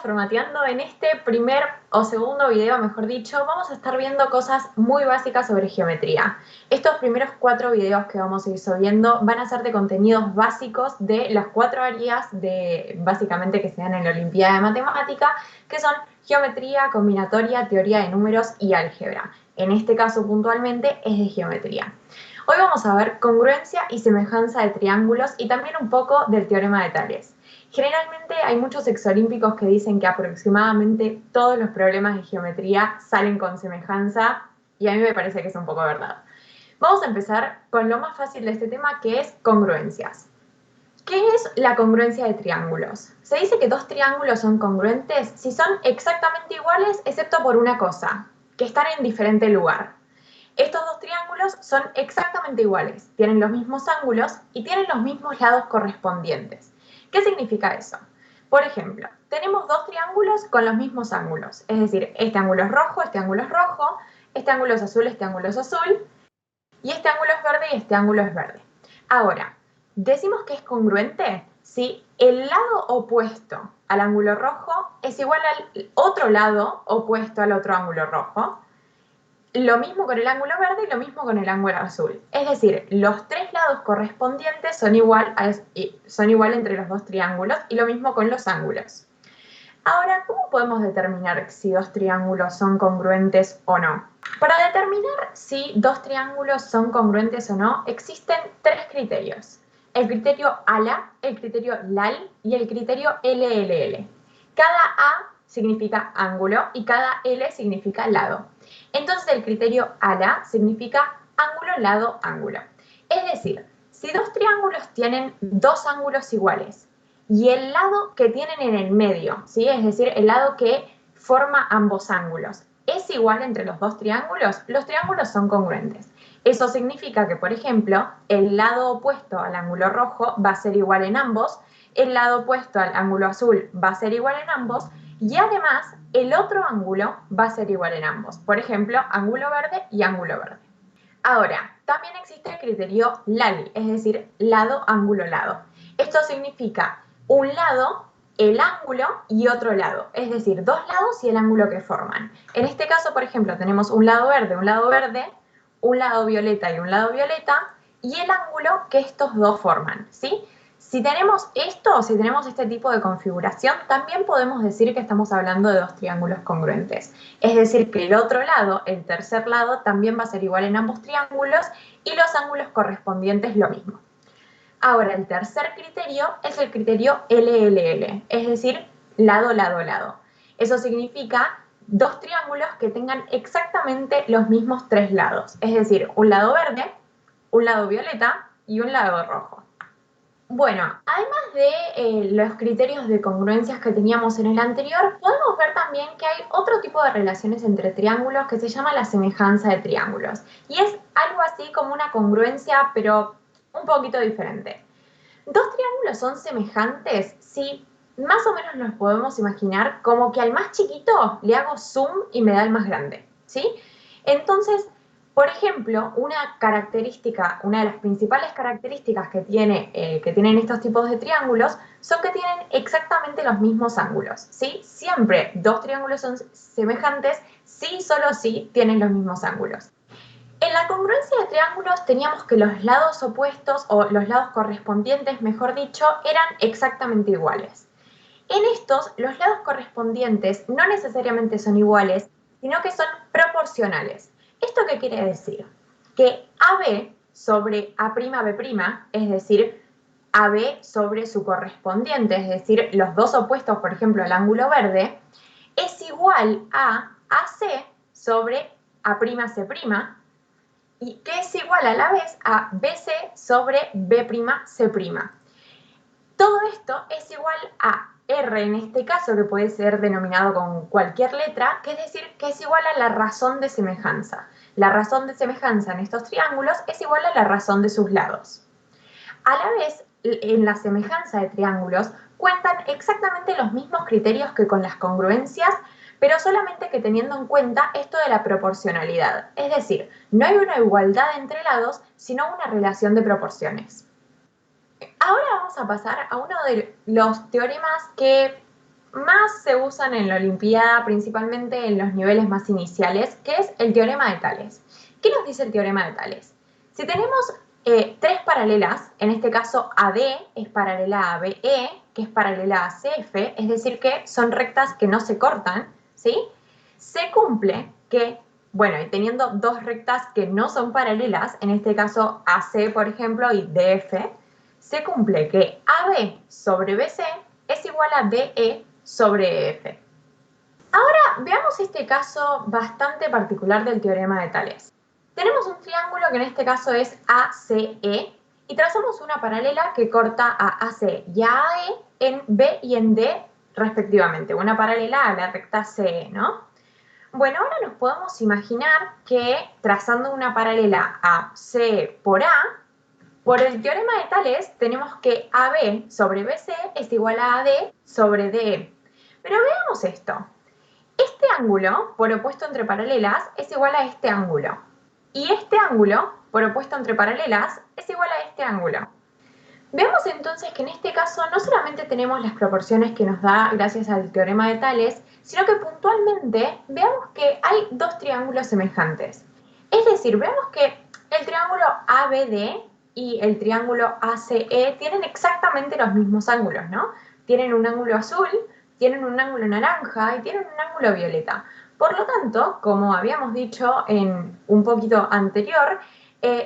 Formateando. En este primer o segundo video, mejor dicho, vamos a estar viendo cosas muy básicas sobre geometría. Estos primeros 4 videos que vamos a ir subiendo van a ser de contenidos básicos de las 4 áreas básicamente que se dan en la Olimpiada de Matemática, que son geometría, combinatoria, teoría de números y álgebra. En este caso puntualmente es de geometría. Hoy vamos a ver congruencia y semejanza de triángulos y también un poco del teorema de Tales. Generalmente hay muchos exolímpicos que dicen que aproximadamente todos los problemas de geometría salen con semejanza y a mí me parece que es un poco verdad. Vamos a empezar con lo más fácil de este tema, que es congruencias. ¿Qué es la congruencia de triángulos? Se dice que 2 triángulos son congruentes si son exactamente iguales excepto por una cosa, que están en diferente lugar. Estos 2 triángulos son exactamente iguales, tienen los mismos ángulos y tienen los mismos lados correspondientes. ¿Qué significa eso? Por ejemplo, tenemos 2 triángulos con los mismos ángulos, es decir, este ángulo es rojo, este ángulo es rojo, este ángulo es azul, este ángulo es azul, y este ángulo es verde y este ángulo es verde. Ahora, decimos que es congruente si el lado opuesto al ángulo rojo es igual al otro lado opuesto al otro ángulo rojo. Lo mismo con el ángulo verde y lo mismo con el ángulo azul. Es decir, los 3 lados correspondientes son igual entre los 2 triángulos y lo mismo con los ángulos. Ahora, ¿cómo podemos determinar si 2 triángulos son congruentes o no? Para determinar si 2 triángulos son congruentes o no, existen 3 criterios. El criterio ALA, el criterio LAL y el criterio LLL. Cada A significa ángulo y cada L significa lado. Entonces el criterio ALA significa ángulo, lado, ángulo. Es decir, si 2 triángulos tienen 2 ángulos iguales y el lado que tienen en el medio, ¿sí? Es decir, el lado que forma ambos ángulos, es igual entre los 2 triángulos, los triángulos son congruentes. Eso significa que, por ejemplo, el lado opuesto al ángulo rojo va a ser igual en ambos, el lado opuesto al ángulo azul va a ser igual en ambos, y además el otro ángulo va a ser igual en ambos. Por ejemplo, ángulo verde y ángulo verde. Ahora, también existe el criterio LALI, es decir, lado, ángulo, lado. Esto significa un lado, el ángulo y otro lado, es decir, 2 lados y el ángulo que forman. En este caso, por ejemplo, tenemos un lado verde, un lado violeta y un lado violeta, y el ángulo que estos dos forman, ¿sí? Si tenemos este tipo de configuración, también podemos decir que estamos hablando de 2 triángulos congruentes. Es decir, que el otro lado, el tercer lado, también va a ser igual en ambos triángulos y los ángulos correspondientes lo mismo. Ahora, el tercer criterio es el criterio LLL, es decir, lado, lado, lado. Eso significa 2 triángulos que tengan exactamente los mismos 3 lados, es decir, un lado verde, un lado violeta y un lado rojo. Bueno, además de los criterios de congruencias que teníamos en el anterior, podemos ver también que hay otro tipo de relaciones entre triángulos que se llama la semejanza de triángulos. Y es algo así como una congruencia, pero un poquito diferente. 2 triángulos son semejantes si más o menos nos podemos imaginar como que al más chiquito le hago zoom y me da el más grande, ¿sí? Entonces, por ejemplo, una de las principales características que tienen estos tipos de triángulos son que tienen exactamente los mismos ángulos, ¿sí? Siempre 2 triángulos son semejantes si solo si tienen los mismos ángulos. En la congruencia de triángulos teníamos que los lados opuestos, o los lados correspondientes, mejor dicho, eran exactamente iguales. En estos, los lados correspondientes no necesariamente son iguales, sino que son proporcionales. ¿Esto qué quiere decir? Que AB sobre A'B', es decir, AB sobre su correspondiente, es decir, los dos opuestos, por ejemplo, el ángulo verde, es igual a AC sobre A'C', y que es igual a la vez a BC sobre B'C'. Todo esto es igual a R en este caso, que puede ser denominado con cualquier letra, que es decir, que es igual a la razón de semejanza. La razón de semejanza en estos triángulos es igual a la razón de sus lados. A la vez, en la semejanza de triángulos, cuentan exactamente los mismos criterios que con las congruencias, pero solamente que teniendo en cuenta esto de la proporcionalidad. Es decir, no hay una igualdad entre lados, sino una relación de proporciones. Ahora vamos a pasar a uno de los teoremas que más se usan en la Olimpiada, principalmente en los niveles más iniciales, que es el teorema de Tales. ¿Qué nos dice el teorema de Tales? Si tenemos tres paralelas, en este caso AD es paralela a BE, que es paralela a CF, es decir que son rectas que no se cortan, ¿sí? Se cumple que, bueno, y teniendo dos rectas que no son paralelas, en este caso AC, por ejemplo, y DF, se cumple que AB sobre BC es igual a DE sobre EF. Ahora veamos este caso bastante particular del teorema de Tales. Tenemos un triángulo que en este caso es ACE y trazamos una paralela que corta a AC y a AE en B y en D respectivamente, una paralela a la recta CE, ¿no? Bueno, ahora nos podemos imaginar que trazando una paralela a C por A, por el teorema de Tales tenemos que AB sobre BC es igual a AD sobre DE. Pero veamos esto. Este ángulo, por opuesto entre paralelas, es igual a este ángulo. Y este ángulo, por opuesto entre paralelas, es igual a este ángulo. Veamos entonces que en este caso no solamente tenemos las proporciones que nos da gracias al teorema de Tales, sino que puntualmente veamos que hay dos triángulos semejantes. Es decir, vemos que el triángulo ABD y el triángulo ACE tienen exactamente los mismos ángulos, ¿no? Tienen un ángulo azul, tienen un ángulo naranja y tienen un ángulo violeta. Por lo tanto, como habíamos dicho en un poquito anterior,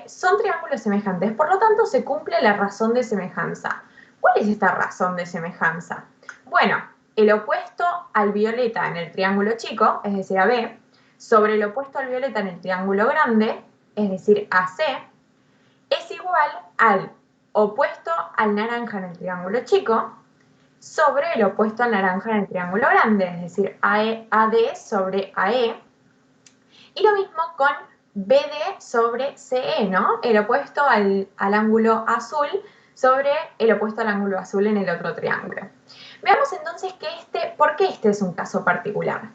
son triángulos semejantes, por lo tanto se cumple la razón de semejanza. ¿Cuál es esta razón de semejanza? Bueno, el opuesto al violeta en el triángulo chico, es decir, AB, sobre el opuesto al violeta en el triángulo grande, es decir, AC, es igual al opuesto al naranja en el triángulo chico sobre el opuesto al naranja en el triángulo grande, es decir, AD sobre AE. Y lo mismo con BD sobre CE, ¿no? El opuesto al ángulo azul sobre el opuesto al ángulo azul en el otro triángulo. Veamos entonces que por qué este es un caso particular.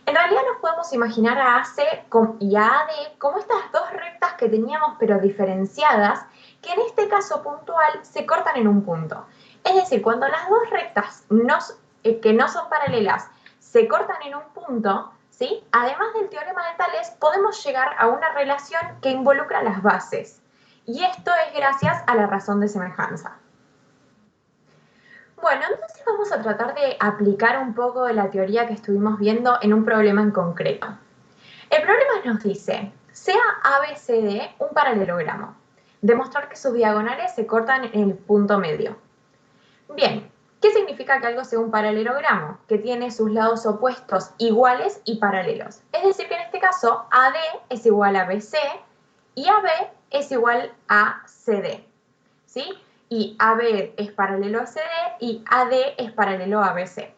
En realidad nos podemos imaginar a AC y a AD como estas dos rectas que teníamos pero diferenciadas, que en este caso puntual se cortan en un punto. Es decir, cuando las dos rectas que no son paralelas se cortan en un punto, ¿sí? Además del teorema de Tales, podemos llegar a una relación que involucra las bases. Y esto es gracias a la razón de semejanza. Bueno, entonces vamos a tratar de aplicar un poco de la teoría que estuvimos viendo en un problema en concreto. El problema nos dice, sea ABCD un paralelogramo. Demostrar que sus diagonales se cortan en el punto medio. Bien, ¿qué significa que algo sea un paralelogramo? Que tiene sus lados opuestos iguales y paralelos. Es decir, que en este caso AD es igual a BC y AB es igual a CD. ¿Sí? Y AB es paralelo a CD y AD es paralelo a BC.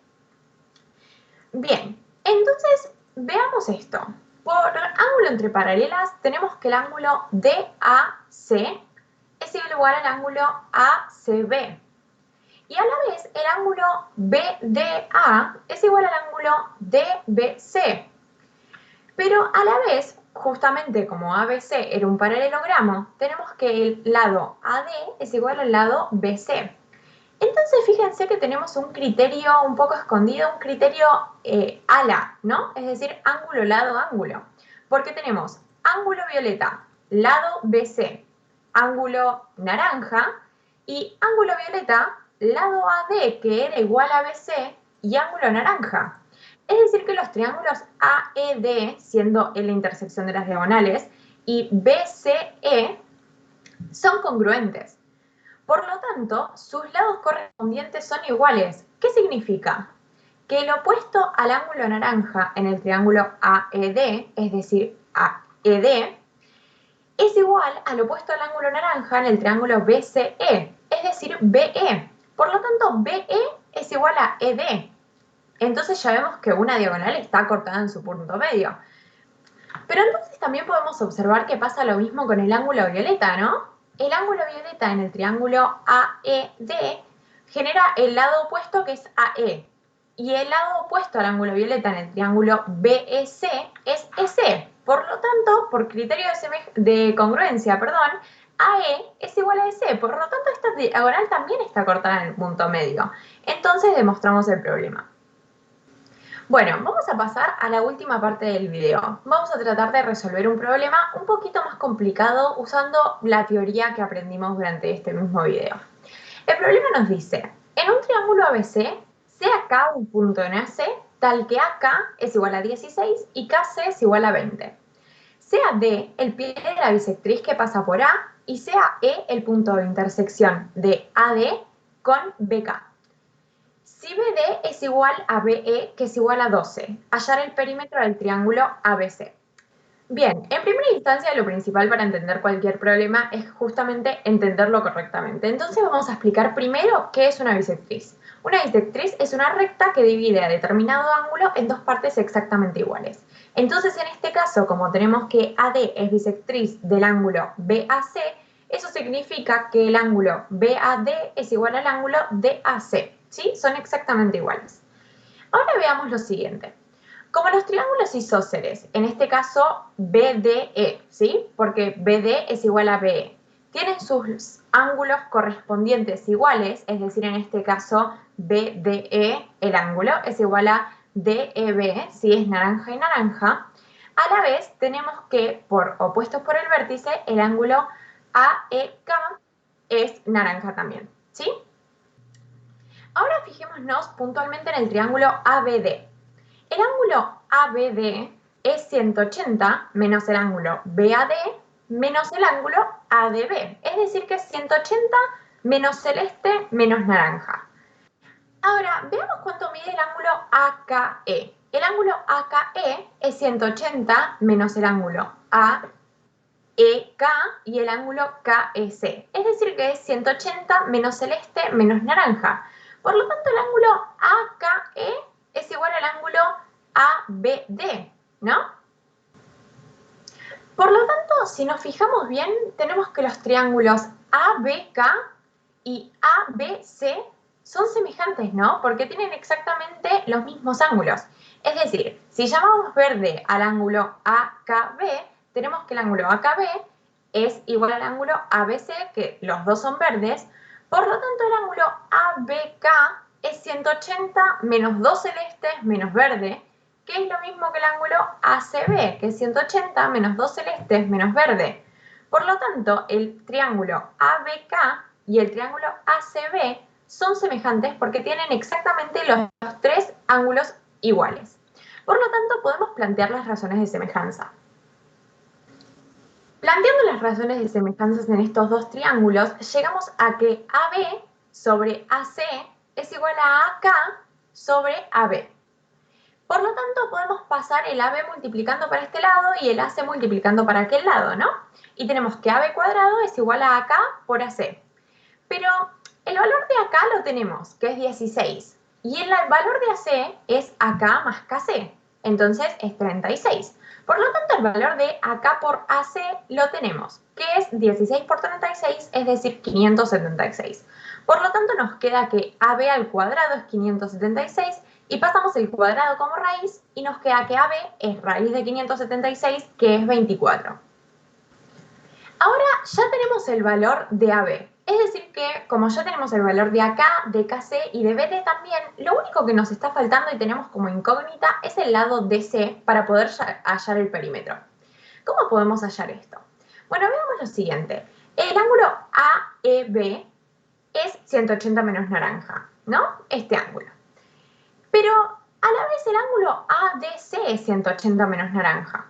Bien, entonces veamos esto. Por ángulo entre paralelas tenemos que el ángulo DAC es igual al ángulo ACB. Y a la vez el ángulo BDA es igual al ángulo DBC. Pero a la vez, justamente como ABC era un paralelogramo, tenemos que el lado AD es igual al lado BC. Entonces fíjense que tenemos un criterio un poco escondido, un criterio ala, ¿no? Es decir, ángulo, lado, ángulo. Porque tenemos ángulo violeta, lado BC, ángulo naranja y ángulo violeta, lado AD, que era igual a BC, y ángulo naranja. Es decir, que los triángulos AED, siendo en la intersección de las diagonales, y BCE son congruentes. Por lo tanto, sus lados correspondientes son iguales. ¿Qué significa? Que el opuesto al ángulo naranja en el triángulo AED, es decir, AED, es igual al opuesto al ángulo naranja en el triángulo BCE, es decir, BE. Por lo tanto, BE es igual a ED. Entonces ya vemos que una diagonal está cortada en su punto medio. Pero entonces también podemos observar que pasa lo mismo con el ángulo violeta, ¿no? El ángulo violeta en el triángulo AED genera el lado opuesto que es AE. Y el lado opuesto al ángulo violeta en el triángulo BEC es EC. Por lo tanto, por criterio de congruencia, AE es igual a EC. Por lo tanto, esta diagonal también está cortada en el punto medio. Entonces demostramos el problema. Bueno, vamos a pasar a la última parte del video. Vamos a tratar de resolver un problema un poquito más complicado usando la teoría que aprendimos durante este mismo video. El problema nos dice, en un triángulo ABC, sea K un punto en AC, tal que AK es igual a 16 y KC es igual a 20. Sea D el pie de la bisectriz que pasa por A y sea E el punto de intersección de AD con BK. Si BD es igual a BE, que es igual a 12, hallar el perímetro del triángulo ABC. Bien, en primera instancia lo principal para entender cualquier problema es justamente entenderlo correctamente. Entonces vamos a explicar primero qué es una bisectriz. Una bisectriz es una recta que divide a determinado ángulo en dos partes exactamente iguales. Entonces en este caso, como tenemos que AD es bisectriz del ángulo BAC, eso significa que el ángulo BAD es igual al ángulo DAC, ¿sí? Son exactamente iguales. Ahora veamos lo siguiente. Como los triángulos isósceles, en este caso BDE, ¿sí? Porque BD es igual a BE. Tienen sus ángulos correspondientes iguales, es decir, en este caso BDE, el ángulo, es igual a DEB, si es naranja y naranja. A la vez tenemos que, por opuestos por el vértice, el ángulo AEK es naranja también, ¿sí? Ahora fijémonos puntualmente en el triángulo ABD. El ángulo ABD es 180 menos el ángulo BAD menos el ángulo ADB. Es decir, que es 180 menos celeste menos naranja. Ahora, veamos cuánto mide el ángulo AKE. El ángulo AKE es 180 menos el ángulo AEK y el ángulo KEC. Es decir, que es 180 menos celeste menos naranja. Por lo tanto, el ángulo AKE es igual al ángulo ABD, ¿no? Por lo tanto, si nos fijamos bien, tenemos que los triángulos ABK y ABC son semejantes, ¿no? Porque tienen exactamente los mismos ángulos. Es decir, si llamamos verde al ángulo AKB, tenemos que el ángulo AKB es igual al ángulo ABC, que los dos son verdes. Por lo tanto, el ángulo ABK es 180 menos 2 celestes menos verde, que es lo mismo que el ángulo ACB, que es 180 menos 2 celestes menos verde. Por lo tanto, el triángulo ABK y el triángulo ACB son semejantes porque tienen exactamente los tres ángulos iguales. Por lo tanto, podemos plantear las razones de semejanza. Planteando las razones de semejanza en estos dos triángulos, llegamos a que AB sobre AC es igual a AK sobre AB. Por lo tanto, podemos pasar el AB multiplicando para este lado y el AC multiplicando para aquel lado, ¿no? Y tenemos que AB cuadrado es igual a AK por AC. Pero el valor de AK lo tenemos, que es 16. Y el valor de AC es AK más KC. Entonces es 36. Por lo tanto, el valor de AK por AC lo tenemos, que es 16 por 36, es decir, 576. Por lo tanto, nos queda que AB al cuadrado es 576 y pasamos el cuadrado como raíz y nos queda que AB es raíz de 576, que es 24. Ahora ya tenemos el valor de AB. Es decir que, como ya tenemos el valor de AK, de KC y de BD también, lo único que nos está faltando y tenemos como incógnita es el lado DC para poder hallar el perímetro. ¿Cómo podemos hallar esto? Bueno, veamos lo siguiente. El ángulo AEB es 180 menos naranja, ¿no? Este ángulo. Pero a la vez el ángulo ADC es 180 menos naranja.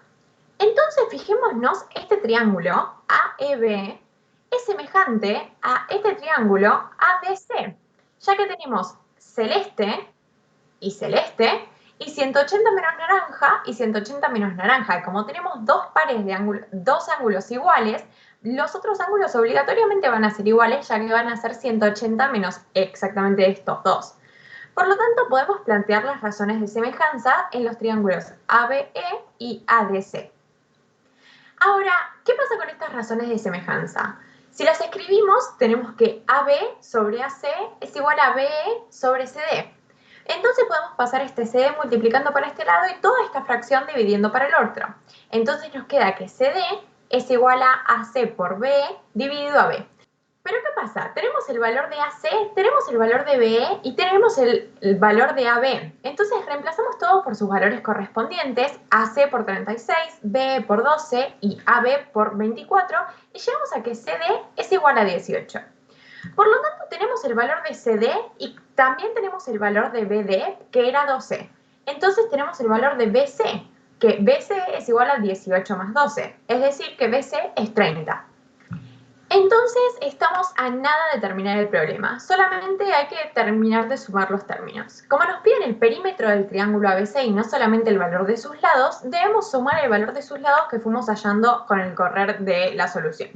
Entonces, fijémonos, este triángulo AEB es semejante a este triángulo ADC, ya que tenemos celeste y 180 menos naranja y 180 menos naranja. Y como tenemos dos pares de dos ángulos iguales, los otros ángulos obligatoriamente van a ser iguales, ya que van a ser 180 menos exactamente estos dos. Por lo tanto, podemos plantear las razones de semejanza en los triángulos ABE y ADC. Ahora, ¿qué pasa con estas razones de semejanza? Si las escribimos, tenemos que AB sobre AC es igual a BE sobre CD. Entonces podemos pasar este CD multiplicando para este lado y toda esta fracción dividiendo para el otro. Entonces nos queda que CD es igual a AC por BE dividido a B. Pero ¿qué pasa? Tenemos el valor de AC, tenemos el valor de BE y tenemos el valor de AB. Entonces reemplazamos todo por sus valores correspondientes, AC por 36, BE por 12 y AB por 24, y llegamos a que CD es igual a 18. Por lo tanto, tenemos el valor de CD y también tenemos el valor de BD, que era 12. Entonces tenemos el valor de BC, que BC es igual a 18 más 12, es decir, que BC es 30. Entonces estamos a nada de terminar el problema, solamente hay que terminar de sumar los términos. Como nos piden el perímetro del triángulo ABC y no solamente el valor de sus lados, debemos sumar el valor de sus lados que fuimos hallando con el correr de la solución.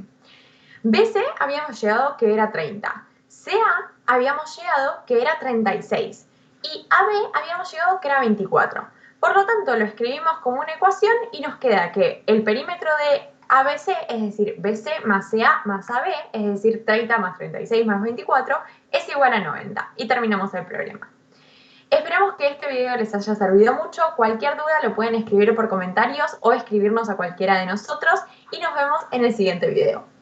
BC habíamos llegado que era 30, CA habíamos llegado que era 36 y AB habíamos llegado que era 24. Por lo tanto, lo escribimos como una ecuación y nos queda que el perímetro de ABC, es decir, BC más CA más AB, es decir, 30 más 36 más 24, es igual a 90. Y terminamos el problema. Esperamos que este video les haya servido mucho. Cualquier duda lo pueden escribir por comentarios o escribirnos a cualquiera de nosotros y nos vemos en el siguiente video.